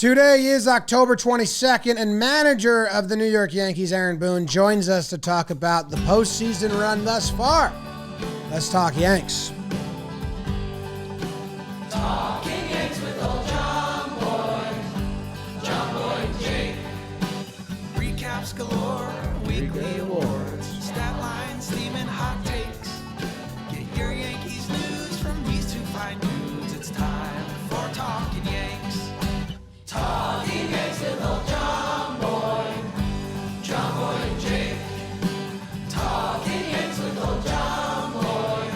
Today is October 22nd, and manager of the New York Yankees, Aaron Boone, joins us to talk about the postseason run thus far. Let's talk Yanks. Talking Yanks with old John Boy and Jake. Recaps galore, weekly awards, stat lines, theme, and hot takes. Get your Yankees news from these two fine dudes. It's time for Talking Yanks. Talking Yanks with old John Boy and Jake. Talking Yanks with old John Boy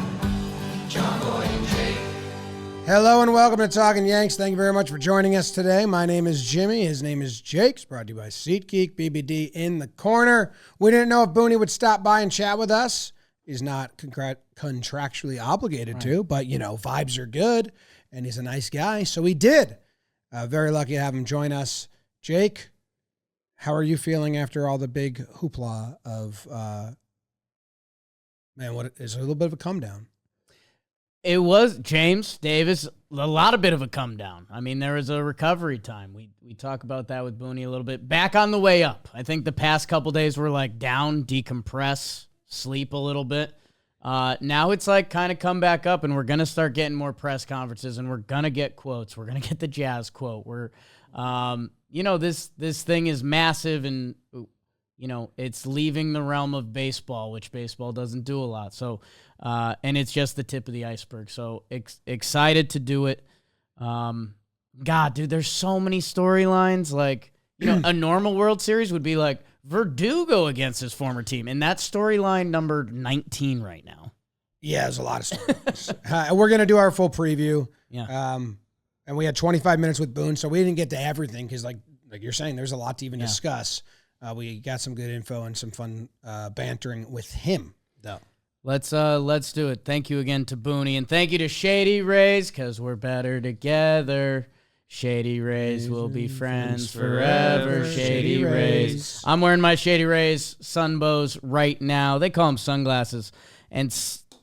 and Jake. Hello and welcome to Talking Yanks. Thank you very much for joining us today. My name is Jimmy. His name is Jake. It's brought to you by SeatGeek, BBD in the corner. We didn't know if Booney would stop by and chat with us. He's not contractually obligated to, but, you know, vibes are good, and he's a nice guy, so he did. Very lucky to have him join us. Jake, how are you feeling after all the big hoopla of, what is a little bit of a come down? It was, James Davis, a lot of bit of a come down. I mean, there was a recovery time. We talk about that with Booney a little bit. Back on the way up. I think the past couple days were like down, decompress, sleep a little bit. Now it's like kind of come back up, and we're going to start getting more press conferences, and we're going to get quotes. We're going to get the Jazz quote. We're, this thing is massive, and, you know, it's leaving the realm of baseball, which baseball doesn't do a lot. So, and it's just the tip of the iceberg. So excited to do it. God, dude, there's so many storylines. Like, you know, a normal World Series would be like Verdugo against his former team. And that's storyline number 19 right now. Yeah, there's a lot of storylines. We're going to do our full preview. Yeah. And we had 25 minutes with Boone, so we didn't get to everything because, like you're saying, there's a lot to even discuss. We got some good info and some fun bantering with him, though. Let's do it. Thank you again to Booney, and thank you to Shady Rays, because we're better together. Shady Rays will be friends forever. Shady Rays. I'm wearing my Shady Rays Sunbows right now. They call them sunglasses. And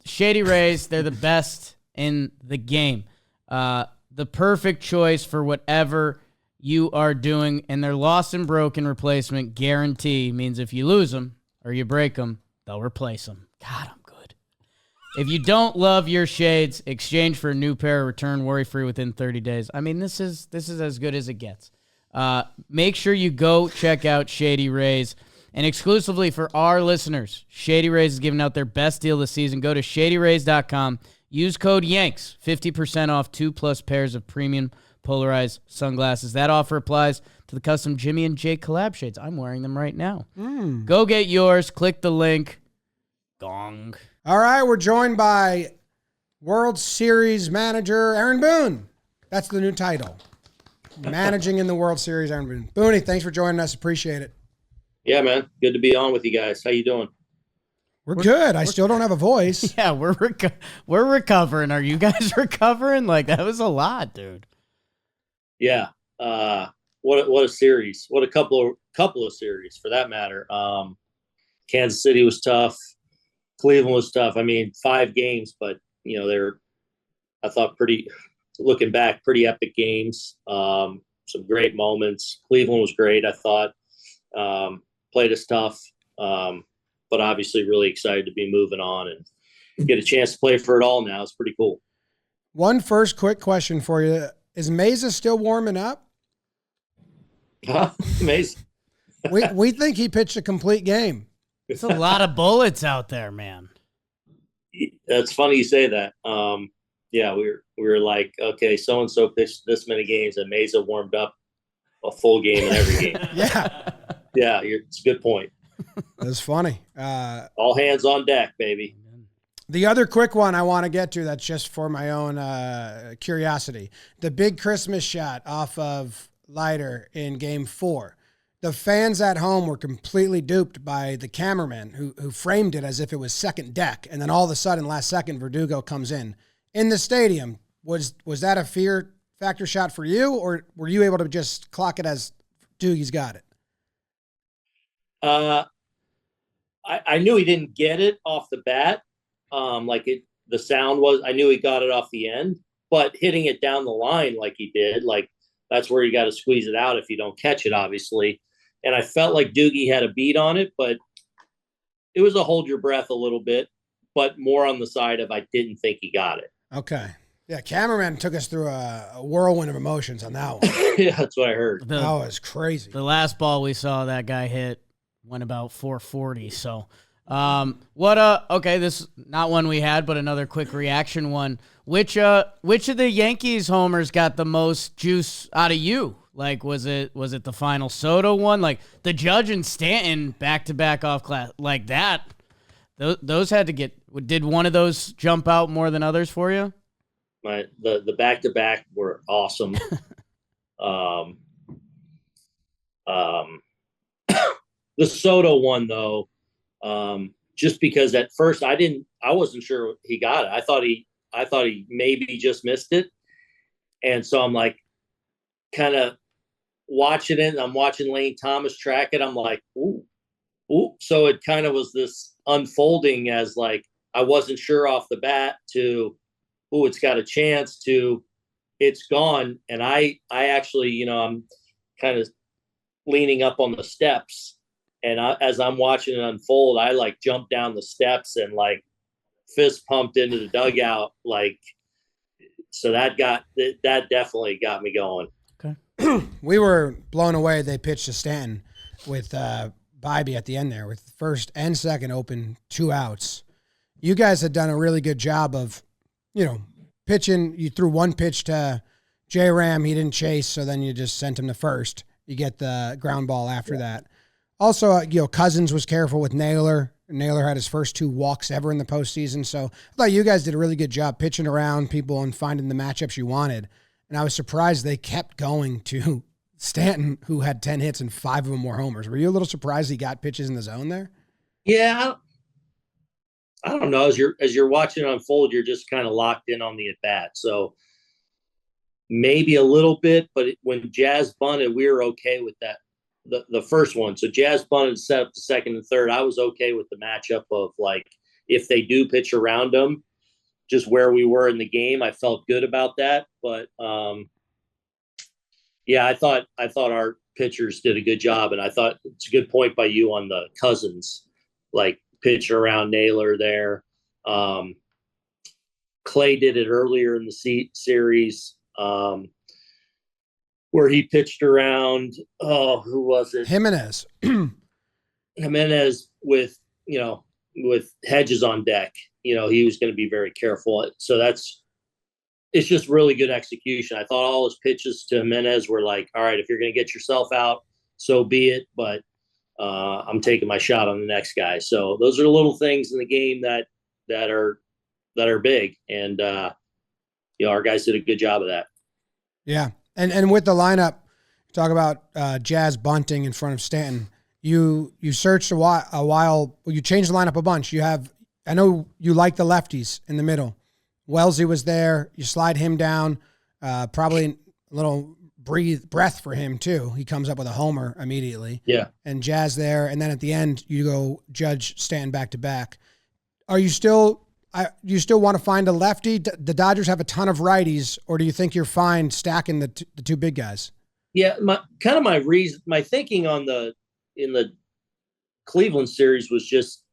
Shady Rays, they're the best in the game. The perfect choice for whatever you are doing, and their lost and broken replacement guarantee means if you lose them or you break them, they'll replace them. God, I'm good. If you don't love your shades, exchange for a new pair, return worry-free within 30 days. I mean, this is as good as it gets. Make sure you go check out Shady Rays. And exclusively for our listeners, Shady Rays is giving out their best deal this season. Go to shadyrays.com. Use code YANKS, 50% off 2+ pairs of premium polarized sunglasses. That offer applies to the custom Jimmy and Jake collab shades. I'm wearing them right now. Go get yours. Click the link. Gong. All right, we're joined by World Series manager Aaron Boone. That's the new title. Managing in the World Series, Aaron Boone. Booney, thanks for joining us. Appreciate it. Yeah, man. Good to be on with you guys. How you doing? We're good. I still don't have a voice. Yeah, we're recovering. Are you guys recovering? Like, that was a lot, dude. Yeah. What a series. What a couple of series for that matter. Kansas City was tough. Cleveland was tough. I mean, 5 games, but you know, they're, I thought, looking back, pretty epic games. Some great moments. Cleveland was great, I thought. Played us tough. But obviously really excited to be moving on and get a chance to play for it all now. It's pretty cool. One first quick question for you. Is Mayza still warming up? Amazing. We think he pitched a complete game. There's a lot of bullets out there, man. That's funny you say that. Yeah, we were like, okay, so-and-so pitched this many games, and Mayza warmed up a full game in every game. Yeah, it's a good point. That's funny. All hands on deck, baby. The other quick one I want to get to that's just for my own curiosity. The big Christmas shot off of Leiter in Game 4. The fans at home were completely duped by the cameraman who framed it as if it was second deck, and then all of a sudden, last second, Verdugo comes in the stadium. Was that a fear factor shot for you, or were you able to just clock it as Doogie's got it? I knew he didn't get it off the bat. The sound was, I knew he got it off the end, but hitting it down the line like he did, like that's where you got to squeeze it out if you don't catch it, obviously. And I felt like Doogie had a beat on it, but it was a hold your breath a little bit, but more on the side of I didn't think he got it. Okay. Yeah, cameraman took us through a whirlwind of emotions on that one. Yeah, that's what I heard. That was crazy. The last ball we saw that guy hit went about 440. So, okay, this is not one we had, but another quick reaction one. Which of the Yankees homers got the most juice out of you? Like, was it the final Soto one? Like the Judge and Stanton back-to-back off class like that. Those had to get. Did one of those jump out more than others for you? The back-to-back were awesome. The Soto one though, just because at first I wasn't sure he got it. I thought he maybe just missed it, and so I'm like, kind of watching it. And I'm watching Lane Thomas track it. I'm like, ooh. So it kind of was this unfolding as like I wasn't sure off the bat to, it's got a chance to, it's gone. And I actually, I'm kind of leaning up on the steps. And as I'm watching it unfold, I like jumped down the steps and like fist pumped into the dugout. Like, so that definitely got me going. Okay. We were blown away. They pitched to Stanton with Bybee at the end there with first and second open, 2 outs. You guys had done a really good job of, pitching. You threw one pitch to J-Ram. He didn't chase, so then you just sent him to first. You get the ground ball after that. Also, Cousins was careful with Naylor. Naylor had his first 2 walks ever in the postseason. So I thought you guys did a really good job pitching around people and finding the matchups you wanted. And I was surprised they kept going to Stanton, who had 10 hits and 5 of them were homers. Were you a little surprised he got pitches in the zone there? Yeah. I don't know. As you're watching it unfold, you're just kind of locked in on the at-bat. So maybe a little bit, but when Jazz bunted, we were okay with that. The first one. So Jazz bunted, set up the second and third. I was okay with the matchup of like, if they do pitch around them, just where we were in the game. I felt good about that. But yeah, I thought our pitchers did a good job. And I thought it's a good point by you on the Cousins, like pitching around Naylor there. Clay did it earlier in the series. Where he pitched around, who was it? Jimenez. Jimenez with Hedges on deck. He was going to be very careful. So it's just really good execution. I thought all his pitches to Jimenez were like, all right, if you're going to get yourself out, so be it. But I'm taking my shot on the next guy. So those are little things in the game that are big. And, our guys did a good job of that. Yeah. And with the lineup, talk about Jazz bunting in front of Stanton. You searched a while. You changed the lineup a bunch. I know you like the lefties in the middle. Wellesley was there. You slide him down. Probably a little breath for him too. He comes up with a homer immediately. Yeah. And Jazz there, and then at the end you go Judge Stanton back to back. Do you still want to find a lefty? The Dodgers have a ton of righties, or do you think you're fine stacking the 2 big guys? Yeah, my thinking in the Cleveland series was just,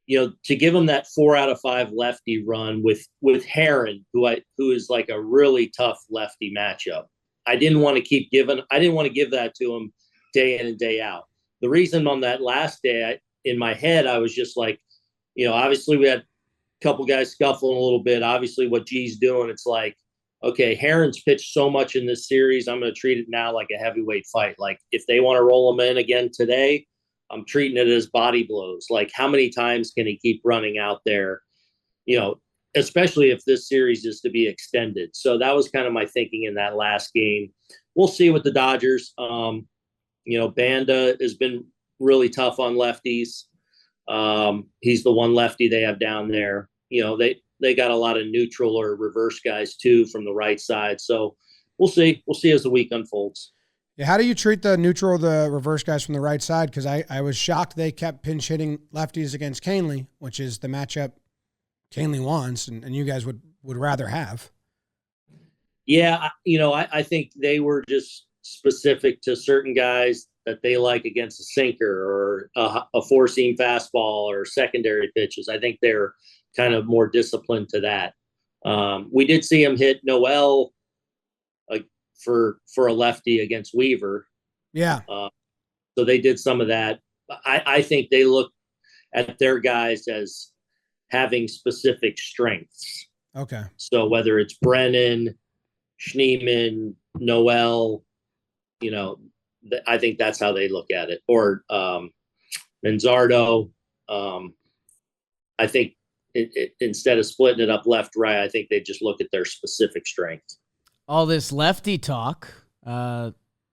to give them that 4 out of 5 lefty run with Herron, who is like a really tough lefty matchup. I didn't want to give that to him day in and day out. The reason on that last day, in my head, I was just like, obviously we had couple guys scuffling a little bit. Obviously what G's doing, it's like, okay, Herron's pitched so much in this series. I'm going to treat it now like a heavyweight fight. Like if they want to roll him in again today, I'm treating it as body blows. Like how many times can he keep running out there, especially if this series is to be extended. So that was kind of my thinking in that last game. We'll see with the Dodgers. Banda has been really tough on lefties. He's the one lefty they have down there. They got a lot of neutral or reverse guys too from the right side. So we'll see. We'll see as the week unfolds. Yeah, how do you treat the neutral, the reverse guys from the right side? Because I was shocked they kept pinch hitting lefties against Canely, which is the matchup Canely wants, and you guys would rather have. Yeah, I think they were just specific to certain guys that they like against a sinker or a four-seam fastball or secondary pitches. I think they're kind of more disciplined to that. We did see him hit Noel for a lefty against Weaver. Yeah. So they did some of that. I think they look at their guys as having specific strengths. Okay. So whether it's Brennan, Schneeman, Noel, I think that's how they look at it. Or Manzardo. I think instead of splitting it up left, right, I think they just look at their specific strengths. All this lefty talk.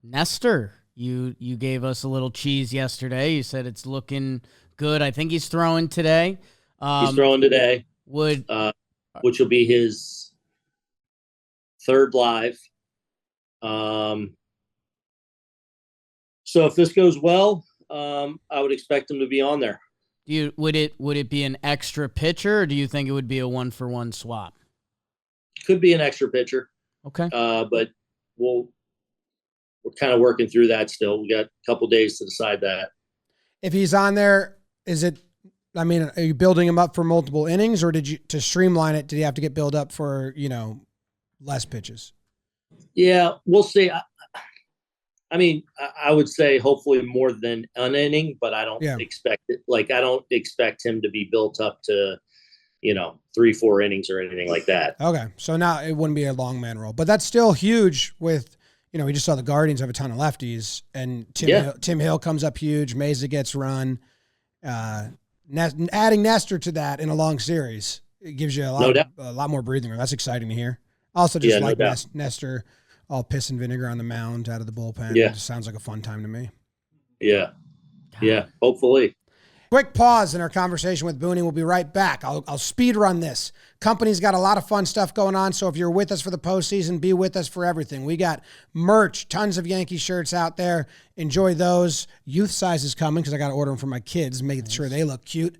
Nestor, you gave us a little cheese yesterday. You said it's looking good. I think he's throwing today. He's throwing today. Which will be his third live. So if this goes well, I would expect him to be on there. Would it be an extra pitcher, or do you think it would be a 1-for-1 swap? Could be an extra pitcher. Okay. But we're kind of working through that still. We got a couple days to decide that. If he's on there, are you building him up for multiple innings, or to streamline it, did he have to get built up for, less pitches? Yeah, we'll see. I would say hopefully more than an inning, but I don't expect it. I don't expect him to be built up to, 3-4 innings or anything like that. Okay. So now it wouldn't be a long man roll, but that's still huge with, we just saw the Guardians have a ton of lefties, and Tim Hill comes up huge. Mayza gets run. Adding Nestor to that in a long series, it gives you a lot more breathing room. That's exciting to hear. Also, just Nestor, all piss and vinegar on the mound out of the bullpen. Yeah. It just sounds like a fun time to me. Yeah. Yeah. Hopefully. Quick pause in our conversation with Boone. We'll be right back. I'll speed run this. Company's got a lot of fun stuff going on, so if you're with us for the postseason, be with us for everything. We got merch, tons of Yankee shirts out there. Enjoy those. Youth size is coming because I got to order them for my kids, making sure they look cute.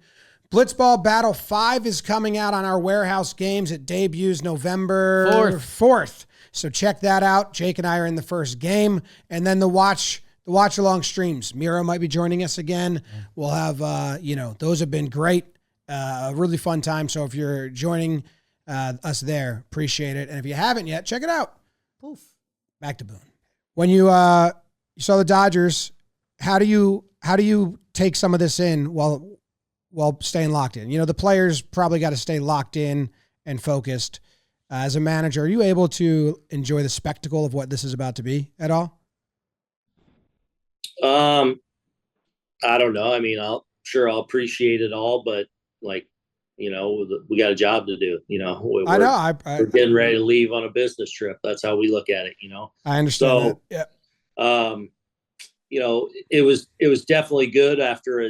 Blitzball Battle 5 is coming out on our warehouse games. It debuts November 4th. So check that out. Jake and I are in the first game. And then the watch along streams. Miro might be joining us again. We'll have, those have been great. A really fun time. So if you're joining us there, appreciate it. And if you haven't yet, check it out. Poof. Back to Boone. When you saw the Dodgers, how do you take some of this in while staying locked in? The players probably got to stay locked in and focused. As a manager, are you able to enjoy the spectacle of what this is about to be at all? I don't know. I'll appreciate it all, but we got a job to do. We're getting ready to leave on a business trip. That's how we look at it. I understand. So, that. It was definitely good after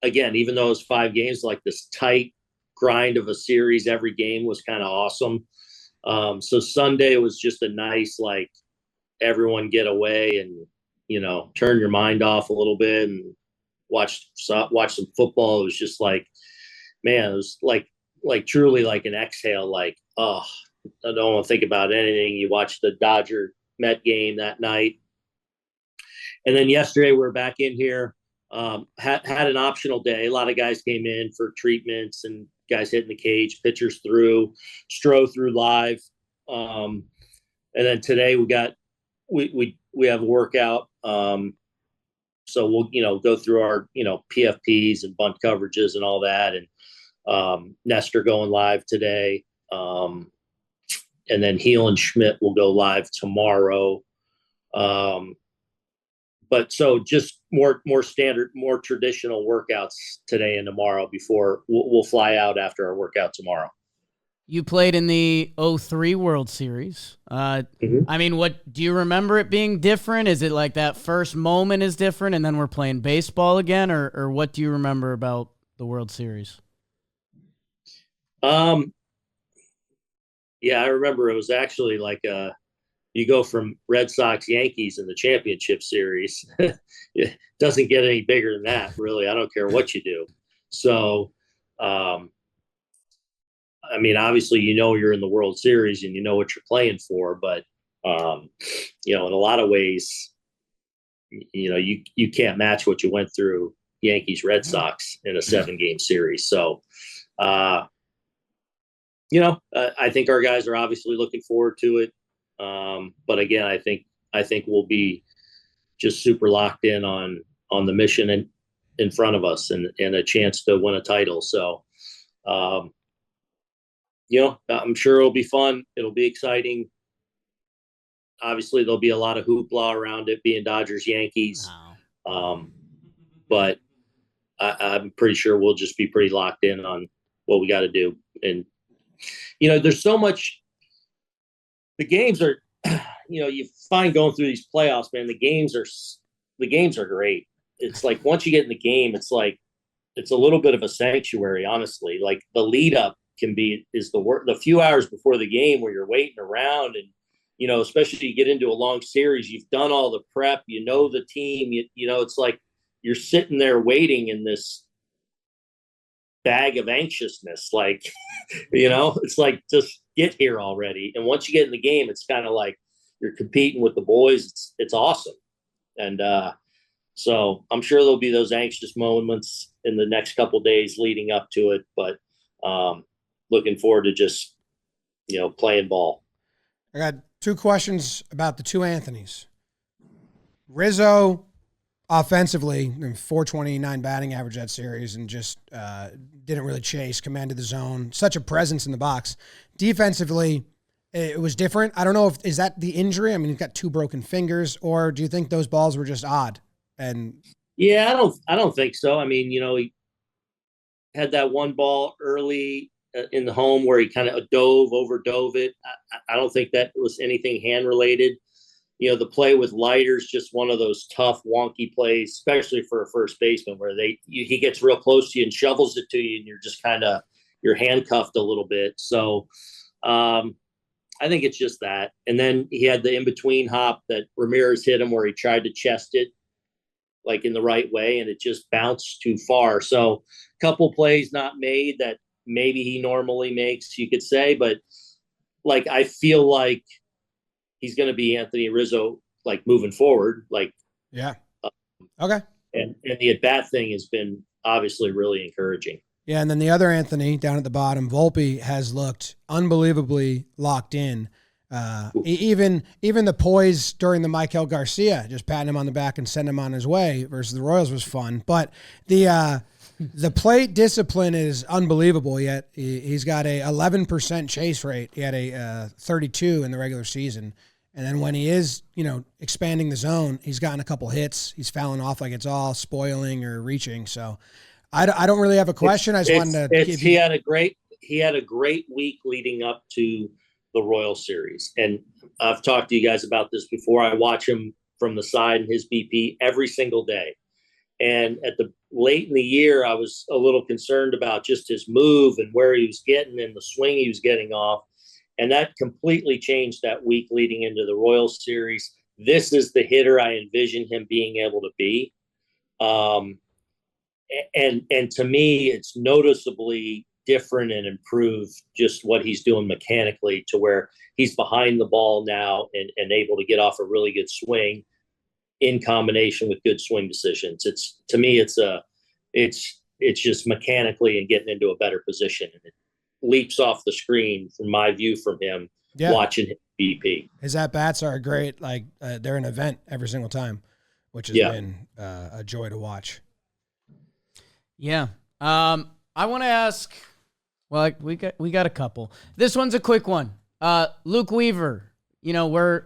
again, even though it was 5 games, like this tight grind of a series, every game was kind of awesome. So Sunday was just a nice, everyone get away and, turn your mind off a little bit and watch some football. It was just it was truly like an exhale, I don't want to think about anything. You watch the Dodger Met game that night. And then yesterday we're back in here, had an optional day. A lot of guys came in for treatments and guys hitting the cage, pitchers through, Stroh through live. And then today we have a workout. So we'll, go through our, PFPs and bunt coverages and all that. And Nestor going live today. And then Heel and Schmidt will go live tomorrow. But so just more standard, more traditional workouts today and tomorrow before we'll fly out after our workout tomorrow. You played in the 03 World Series. What do you remember it being different? Is it like that first moment is different and then we're playing baseball again, or what do you remember about the World Series? Yeah, I remember it was actually you go from Red Sox Yankees in the championship series. It doesn't get any bigger than that, really. I don't care what you do. So I mean, obviously, you're in the World Series and you know what you're playing for, but in a lot of ways, you can't match what you went through Yankees Red Sox in a 7-game series. So, I think our guys are obviously looking forward to it. But again, I think we'll be just super locked in on the mission in front of us and a chance to win a title. So, I'm sure it'll be fun. It'll be exciting. Obviously, there'll be a lot of hoopla around it being Dodgers Yankees. Wow. But I'm pretty sure we'll just be pretty locked in on what we got to do. And, there's so much. The games are, you find going through these playoffs, man, the games are great. It's like once you get in the game, it's like it's a little bit of a sanctuary, honestly. Like the lead up is the few hours before the game where you're waiting around and, especially you get into a long series, you've done all the prep, the team, it's like you're sitting there waiting in this bag of anxiousness. Like, it's like, just get here already. And once you get in the game, it's kind of like you're competing with the boys. It's awesome. And so I'm sure there'll be those anxious moments in the next couple of days leading up to it. But looking forward to just, playing ball. I got 2 questions about the 2 Anthonys. Rizzo, offensively, 429 batting average that series and just didn't really chase, commanded the zone. Such a presence in the box. Defensively, it was different. I don't know is that the injury? I mean, you've got 2 broken fingers, or do you think those balls were just odd? And yeah, I don't think so. I mean, he had that one ball early in the home where he kind of overdove it. I don't think that was anything hand related. The play with Leiter's just one of those tough, wonky plays, especially for a first baseman where he gets real close to you and shovels it to you, and you're just you're handcuffed a little bit. So I think it's just that. And then he had the in-between hop that Ramirez hit him where he tried to chest it like in the right way, and it just bounced too far. So a couple plays not made that maybe he normally makes, you could say, but like I feel like he's going to be Anthony Rizzo, like moving forward. Like, yeah. Okay. And the at-bat thing has been obviously really encouraging. Yeah, and then the other Anthony down at the bottom, Volpe, has looked unbelievably locked in. Even the poise during the Michael Garcia, just patting him on the back and send him on his way versus the Royals was fun. But the plate discipline is unbelievable. Yet he's got a 11% chase rate. He had a 32 in the regular season. And then when he is, expanding the zone, he's gotten a couple hits. He's fouling off like it's all spoiling or reaching. So I don't really have a question. I just wanted to give you. He had a great week leading up to the Royal Series. And I've talked to you guys about this before. I watch him from the side in his BP every single day. And at the late in the year, I was a little concerned about just his move and where he was getting and the swing he was getting off. And that completely changed that week leading into the Royal Series. This is the hitter I envision him being able to be. And to me, it's noticeably different and improved just what he's doing mechanically to where he's behind the ball now and able to get off a really good swing in combination with good swing decisions. To me, it's just mechanically and getting into a better position. And it leaps off the screen from my view from him watching him BP. His at-bats are great. Like they're an event every single time, which has been a joy to watch. Yeah. I want to ask, well, we got a couple. This one's a quick one. Luke Weaver, we're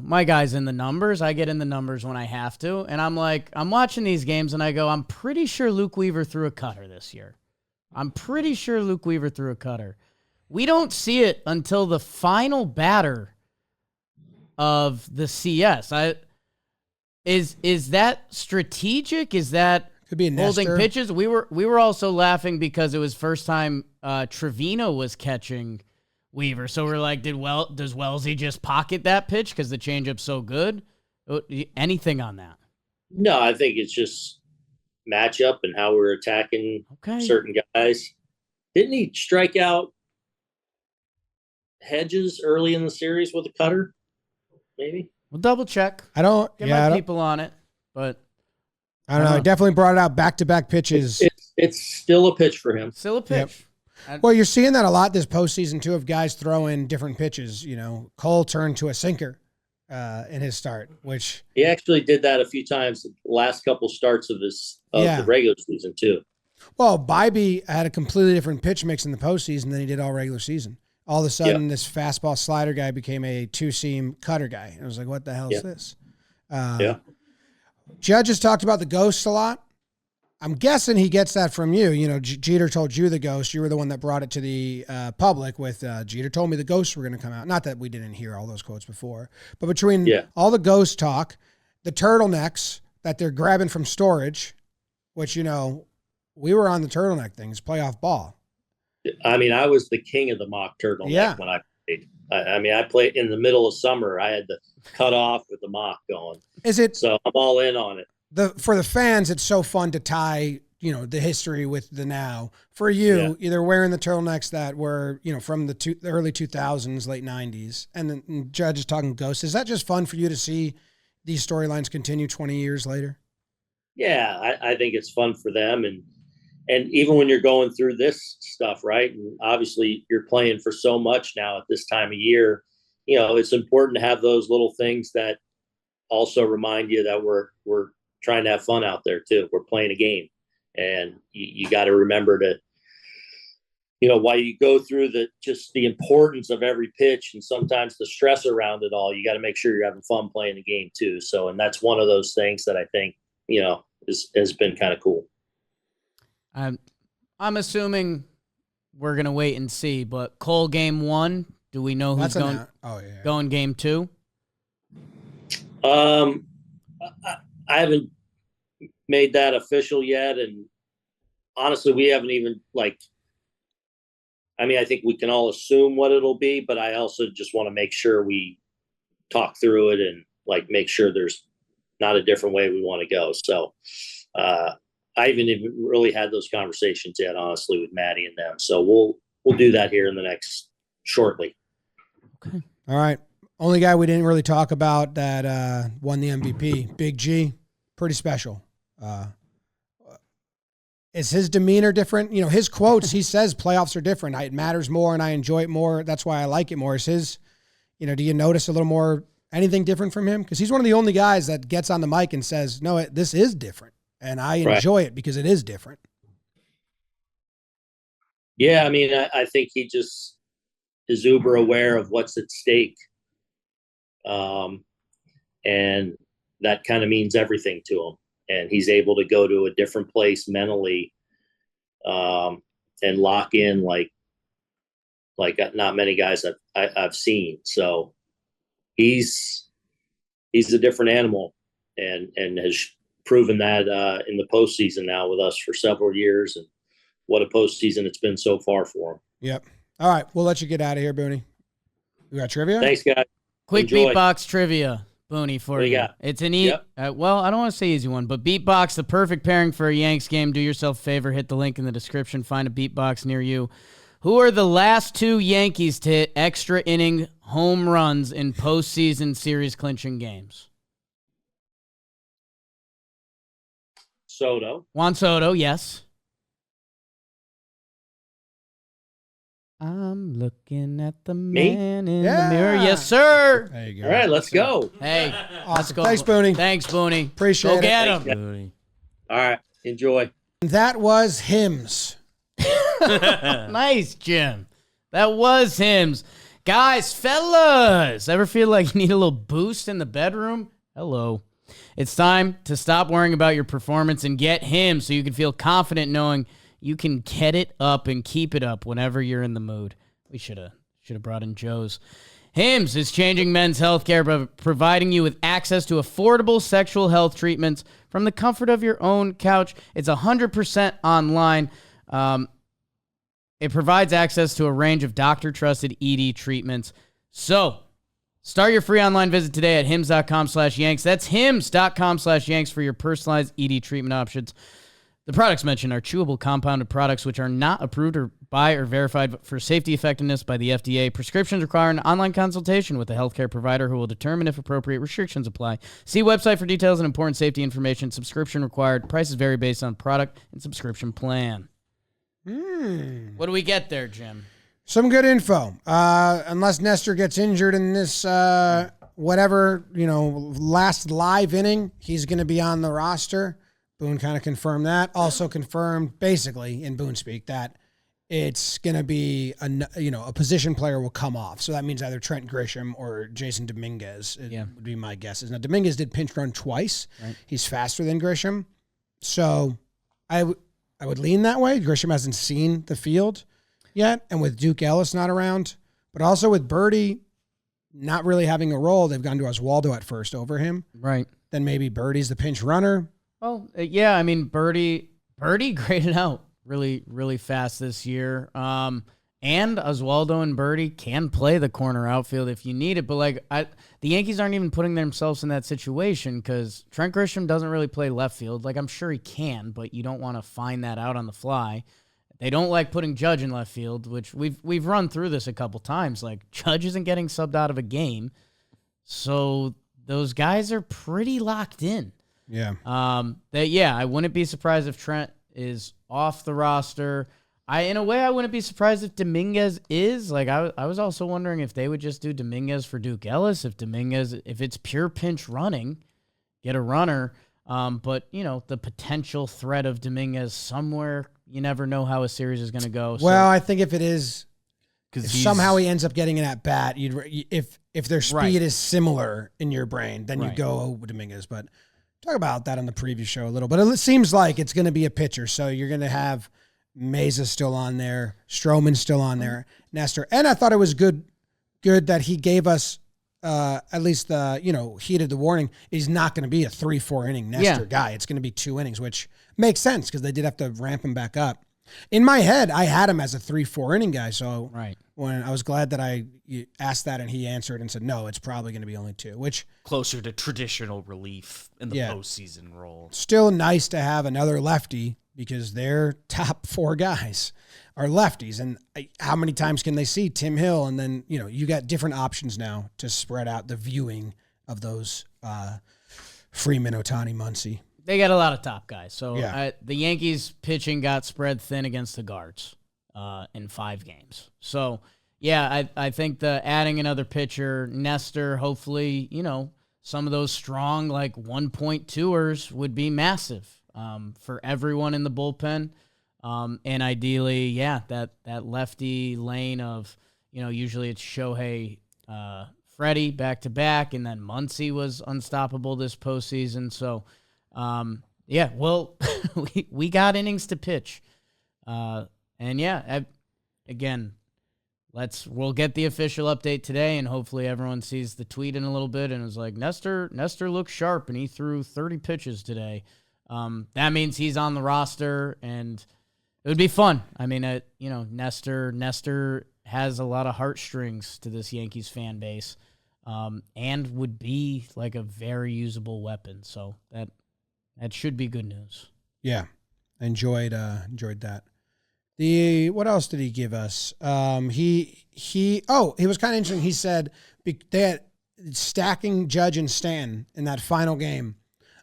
my guy's in the numbers. I get in the numbers when I have to. And I'm watching these games and I go, I'm pretty sure Luke Weaver threw a cutter this year. We don't see it until the final batter of the CS. Is that strategic? Is that could be a holding Nestor pitches? We were also laughing because it was first time Trevino was catching Weaver. So we're like, does Wellesley just pocket that pitch because the changeup's so good? Anything on that? No, I think it's just matchup and how we're attacking certain guys. Didn't he strike out Hedges early in the series with a cutter, maybe. We'll double check. I don't. Get Yeah, my people on it, but I don't know. He definitely brought it out back-to-back pitches. It's still a pitch for him. Still a pitch. Well, you're seeing that a lot this postseason too, of guys throwing different pitches. You know, Cole turned to a sinker in his start, which he actually did that a few times the last couple starts of the regular season too. Well, Bybee had a completely different pitch mix in the postseason than he did all regular season. All of a sudden, this fastball slider guy became a two-seam cutter guy. And I was like, what the hell is this? Judge has talked about the ghosts a lot. I'm guessing he gets that from you. You know, Jeter told you the ghost. You were the one that brought it to the public with Jeter told me the ghosts were going to come out. Not that we didn't hear all those quotes before, but between all the ghost talk, the turtlenecks that they're grabbing from storage, which, you know, we were on the turtleneck thing. It's playoff ball. I mean, I was the king of the mock turtleneck when I played. I played in the middle of summer. I had the cut off with the mock going. So I'm all in on it. For the fans, it's so fun to tie, you know, the history with the now. For you, either wearing the turtlenecks that were, you know, from the early 2000s, late 90s, and then Judge is talking ghosts. Is that just fun for you to see these storylines continue 20 years later? Yeah, I think it's fun for them. And even when you're going through this stuff, right? And obviously you're playing for so much now at this time of year, you know, it's important to have those little things that also remind you that we're trying to have fun out there too. We're playing a game, and you got to remember to, you know, while you go through the importance of every pitch and sometimes the stress around it all, you got to make sure you're having fun playing the game too. So, and that's one of those things that I think, you know, has been kind of cool. I'm assuming we're going to wait and see, but Cole game 1, do we know who's going game 2? I haven't made that official yet. And honestly, we haven't even I think we can all assume what it'll be, but I also just want to make sure we talk through it and make sure there's not a different way we want to go. So, I haven't even really had those conversations yet, honestly, with Maddie and them. So we'll do that here in the next shortly. Okay. All right. Only guy we didn't really talk about that won the MVP, Big G, pretty special. Is his demeanor different? You know, his quotes, he says playoffs are different. It matters more and I enjoy it more. That's why I like it more. Is his, you know, do you notice a little more, anything different from him? Because he's one of the only guys that gets on the mic and says, no, this is different. And I enjoy it because it is different. Yeah, I mean, I think he just is uber aware of what's at stake. And that kind of means everything to him. And he's able to go to a different place mentally and lock in like not many guys I've seen. So he's a different animal and has proven that in the postseason now with us for several years, and what a postseason it's been so far for him. Yep. All right, we'll let you get out of here, Booney. We got trivia? Thanks, guys. Quick beatbox trivia, Booney, for you. It's an easy, well, I don't want to say easy one, but beatbox, the perfect pairing for a Yanks game. Do yourself a favor, hit the link in the description, find a beatbox near you. Who are the last 2 Yankees to hit extra inning home runs in postseason series-clinching games? Soto. Juan Soto, yes. I'm looking at the man in the mirror. Yes, sir. There you go. All right, let's go. Hey, let's go. Thanks, Booney. Thanks, Booney. Appreciate it. Go get him. Booney. All right, enjoy. That was hymns. Nice, Jim. That was hymns. Guys, fellas, ever feel like you need a little boost in the bedroom? Hello. It's time to stop worrying about your performance and get him so you can feel confident knowing you can get it up and keep it up whenever you're in the mood. We should have brought in Joe's. Hims is changing men's healthcare by providing you with access to affordable sexual health treatments from the comfort of your own couch. It's 100% online. It provides access to a range of doctor-trusted ED treatments. So, start your free online visit today at hims.com/Yanks. That's hims.com/Yanks for your personalized ED treatment options. The products mentioned are chewable compounded products which are not approved or by or verified for safety effectiveness by the FDA. Prescriptions require an online consultation with a healthcare provider who will determine if appropriate restrictions apply. See website for details and important safety information. Subscription required. Prices vary based on product and subscription plan. What do we get there, Jim? Some good info. Unless Nestor gets injured in this last live inning, he's going to be on the roster. Boone kind of confirmed that. Also confirmed, basically, in Boone speak, that it's going to be a position player will come off. So that means either Trent Grisham or Jason Dominguez would be my guesses. Now, Dominguez did pinch run twice. Right. He's faster than Grisham. So I would lean that way. Grisham hasn't seen the field yet, and with Duke Ellis not around, but also with Birdie not really having a role, they've gone to Oswaldo at first over him. Right. Then maybe Birdie's the pinch runner. Well, yeah, I mean, Birdie graded out really, really fast this year. And Oswaldo and Birdie can play the corner outfield if you need it. But, the Yankees aren't even putting themselves in that situation because Trent Grisham doesn't really play left field. I'm sure he can, but you don't want to find that out on the fly. They don't like putting Judge in left field, which we've run through this a couple times. Judge isn't getting subbed out of a game. So those guys are pretty locked in. Yeah. I wouldn't be surprised if Trent is off the roster. In a way, I wouldn't be surprised if Dominguez is. I was also wondering if they would just do Dominguez for Duke Ellis. If it's pure pinch running, get a runner. But the potential threat of Dominguez somewhere, you never know how a series is going to go. Well, I think if it is, if somehow he ends up getting an at bat, if their speed is similar in your brain, then you go Dominguez. But talk about that on the preview show a little. But it seems like it's going to be a pitcher, so you're going to have Mayza still on there, Stroman still on there, Nestor. And I thought it was good that he gave us at least heeded the warning. He's not going to be a 3-4 inning Nestor guy. It's going to be 2 innings, which makes sense because they did have to ramp him back up. In my head, I had him as a 3-4 inning guy. So when I was glad that I asked that and he answered and said, no, it's probably going to be only 2, which closer to traditional relief in the postseason role. Still nice to have another lefty because their top 4 guys are lefties. And how many times can they see Tim Hill? And then, you got different options now to spread out the viewing of those Freeman, Ohtani, Muncy. They got a lot of top guys. So the Yankees pitching got spread thin against the guards in 5 games. So, I think the adding another pitcher, Nestor, hopefully, some of those strong 1.2ers would be massive for everyone in the bullpen. And ideally, that lefty lane of, usually it's Shohei, Freddie back-to-back, and then Muncy was unstoppable this postseason. So, we got innings to pitch. Again, we'll get the official update today, and hopefully everyone sees the tweet in a little bit and is like, Nestor looks sharp, and he threw 30 pitches today. That means he's on the roster, and it would be fun. I mean, Nestor has a lot of heartstrings to this Yankees fan base, and would be a very usable weapon. So that should be good news. Yeah, enjoyed that. What else did he give us? He was kind of interesting. He said they had stacking Judge and Stanton in that final game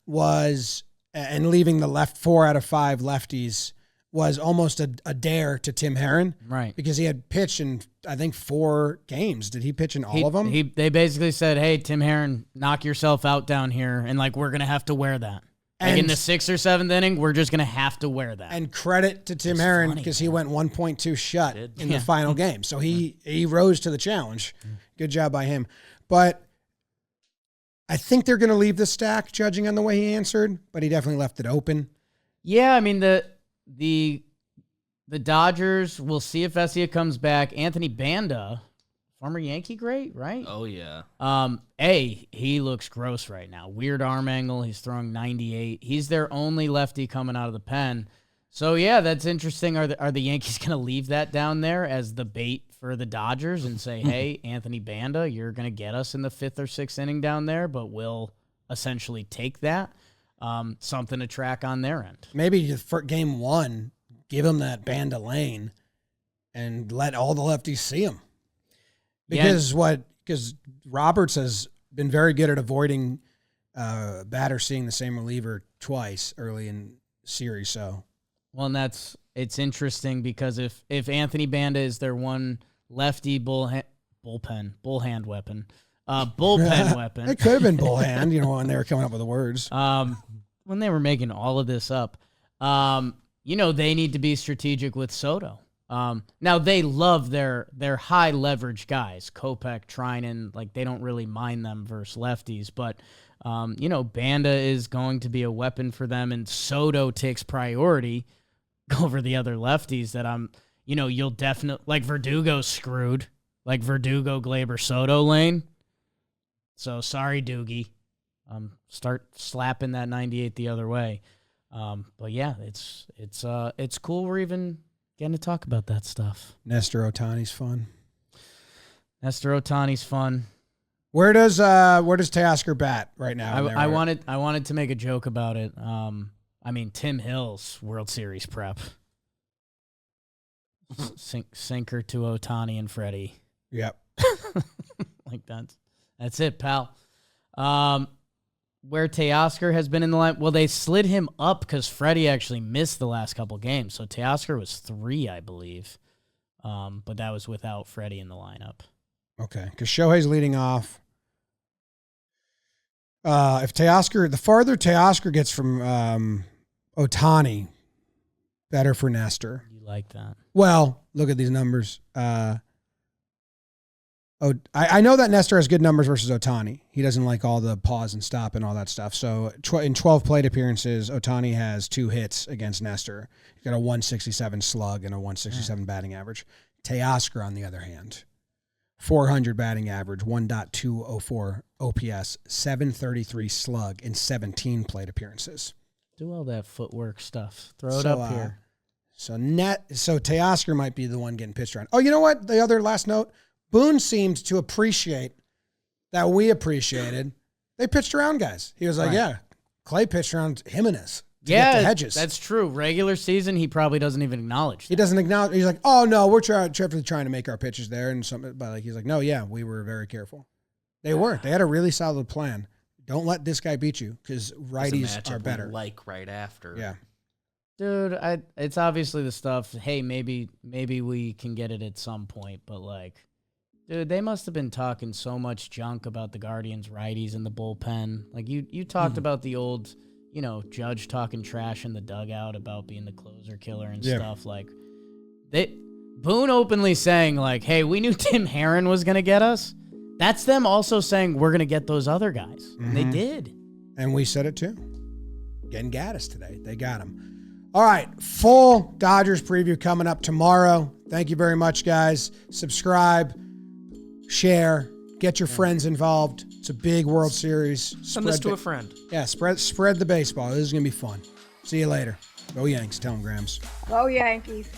and leaving the 4 out of 5 lefties was almost a dare to Tim Herron. Right. Because he had pitched in, I think, 4 games. Did he pitch in all of them? They basically said, hey, Tim Herron, knock yourself out down here, and we're going to have to wear that. In the 6th or 7th inning, we're just going to have to wear that. And credit to Tim Herron because he went 1.2 shut in the final game. So he rose to the challenge. Good job by him. But I think they're going to leave the stack, judging on the way he answered, but he definitely left it open. Yeah, I mean, the Dodgers, we'll see if Vesia comes back. Anthony Banda, former Yankee great, right? Oh, yeah. He looks gross right now. Weird arm angle. He's throwing 98. He's their only lefty coming out of the pen. So, that's interesting. Are the Yankees going to leave that down there as the bait for the Dodgers and say, hey, Anthony Banda, you're going to get us in the 5th or 6th inning down there, but we'll essentially take that? something to track on their end. Maybe for game 1, give them that band of lane and let all the lefties see them. Because Roberts has been very good at avoiding batter seeing the same reliever twice early in series. So, well, and it's interesting because if Anthony Banda is their one lefty bullpen weapon, bullpen weapon, it could have been bullhand, when they were coming up with the words. When they were making all of this up, they need to be strategic with Soto. Now they love their high leverage guys, Kopech, Trinan, like they don't really mind them versus lefties, but Banda is going to be a weapon for them, and Soto takes priority over the other lefties that you'll definitely, like Verdugo's screwed, like Verdugo, Glaber, Soto lane. So sorry, Doogie. Start slapping that 98 the other way. But yeah, it's cool we're even getting to talk about that stuff. Nestor Ohtani's fun. Where does Teoscar bat right now? I wanted to make a joke about it. Tim Hill's World Series prep. Sinker to Ohtani and Freddie. Yep. Like that's it, pal. Where Teoscar has been in the line, well, they slid him up because Freddie actually missed the last couple games. So Teoscar was 3, I believe. But that was without Freddie in the lineup. Okay, because Shohei's leading off. If Teoscar, the farther Teoscar gets from Ohtani, better for Nestor. You like that? Well, look at these numbers. I know that Nestor has good numbers versus Ohtani. He doesn't like all the pause and stop and all that stuff. So in 12 plate appearances, Ohtani has 2 hits against Nestor. He's got a 167 slug and a 167 batting average. Teoscar, on the other hand, 400 batting average, 1.204 OPS, 733 slug in 17 plate appearances. Do all that footwork stuff. Throw it up here. So Teoscar might be the one getting pitched around. Oh, you know what? The other last note. Boone seemed to appreciate that we appreciated. They pitched around guys. He was like, yeah, Clay pitched around Jimenez to get the hedges. That's true. Regular season, he probably doesn't even acknowledge that. He doesn't acknowledge. He's like, oh, no, we're trying to make our pitches there. But he's like, no, yeah, we were very careful. They were. They had a really solid plan. Don't let this guy beat you because righties are better. Like right after. Yeah. Dude, it's obviously the stuff, hey, maybe we can get it at some point, but dude, they must have been talking so much junk about the Guardians' righties in the bullpen. Like, you talked about the old, Judge talking trash in the dugout about being the closer killer and stuff. Like, Boone openly saying, like, hey, we knew Tim Herron was going to get us. That's them also saying we're going to get those other guys. And they did. And we said it too. Getting Gaddis today. They got him. All right. Full Dodgers preview coming up tomorrow. Thank you very much, guys. Subscribe. Share, get your friends involved. It's a big World Series. Send this to a friend. Yeah, spread the baseball. This is going to be fun. See you later. Go Yanks. Tell them, Grams. Go Yankees.